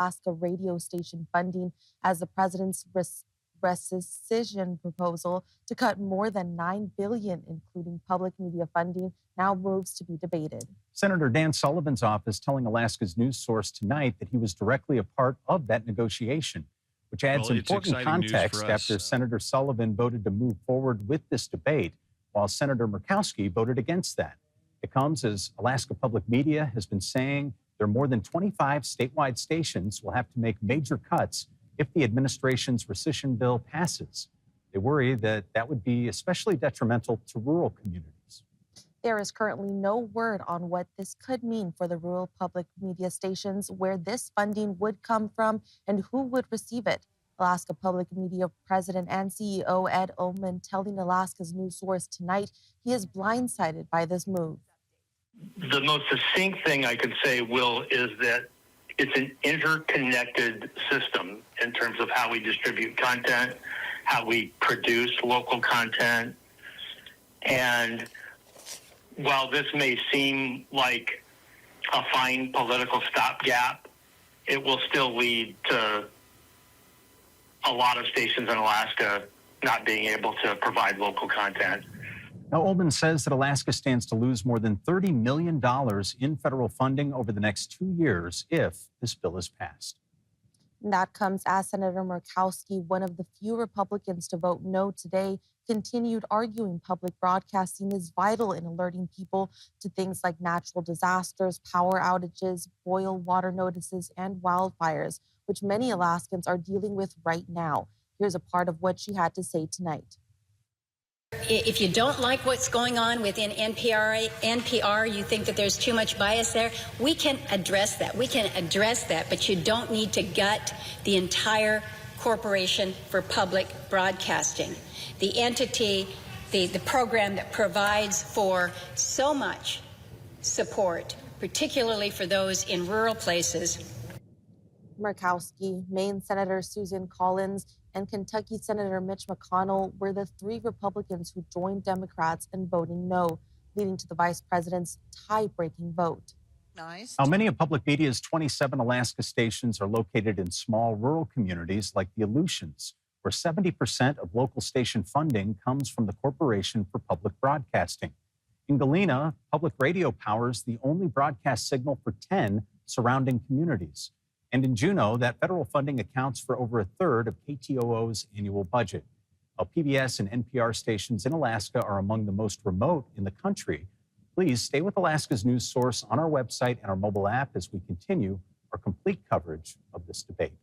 Alaska radio station funding as the president's rescission proposal to cut more than $9 billion, including public media funding, now moves to be debated. Senator Dan Sullivan's office telling Alaska's news source tonight that he was directly a part of that negotiation, which adds important context after Senator Sullivan voted to move forward with this debate, while Senator Murkowski voted against that. It comes as Alaska Public Media has been saying there are more than 25 statewide stations will have to make major cuts if the administration's rescission bill passes. They worry that that would be especially detrimental to rural communities. There is currently no word on what this could mean for the rural public media stations, where this funding would come from, and who would receive it. Alaska Public Media President and CEO Ed Oman telling Alaska's news source tonight he is blindsided by this move. The most succinct thing I could say, Will, is that it's an interconnected system in terms of how we distribute content, how we produce local content. And while this may seem like a fine political stopgap, it will still lead to a lot of stations in Alaska not being able to provide local content. Now, Ullman says that Alaska stands to lose more than $30 million in federal funding over the next 2 years if this bill is passed. And that comes as Senator Murkowski, one of the few Republicans to vote no today, continued arguing public broadcasting is vital in alerting people to things like natural disasters, power outages, boil water notices, and wildfires, which many Alaskans are dealing with right now. Here's a part of what she had to say tonight. If you don't like what's going on within NPR, you think that there's too much bias there, we can address that. But you don't need to gut the entire Corporation for Public Broadcasting, the entity, the program that provides for so much support, particularly for those in rural places. Murkowski, Maine Senator Susan Collins, and Kentucky Senator Mitch McConnell were the three Republicans who joined Democrats in voting no, leading to the vice president's tie-breaking vote. Nice. Now, many of public media's 27 Alaska stations are located in small rural communities like the Aleutians, where 70% of local station funding comes from the Corporation for Public Broadcasting. In Galena, public radio powers the only broadcast signal for 10 surrounding communities. And in Juneau, that federal funding accounts for over a third of KTOO's annual budget. While PBS and NPR stations in Alaska are among the most remote in the country, please stay with Alaska's news source on our website and our mobile app as we continue our complete coverage of this debate.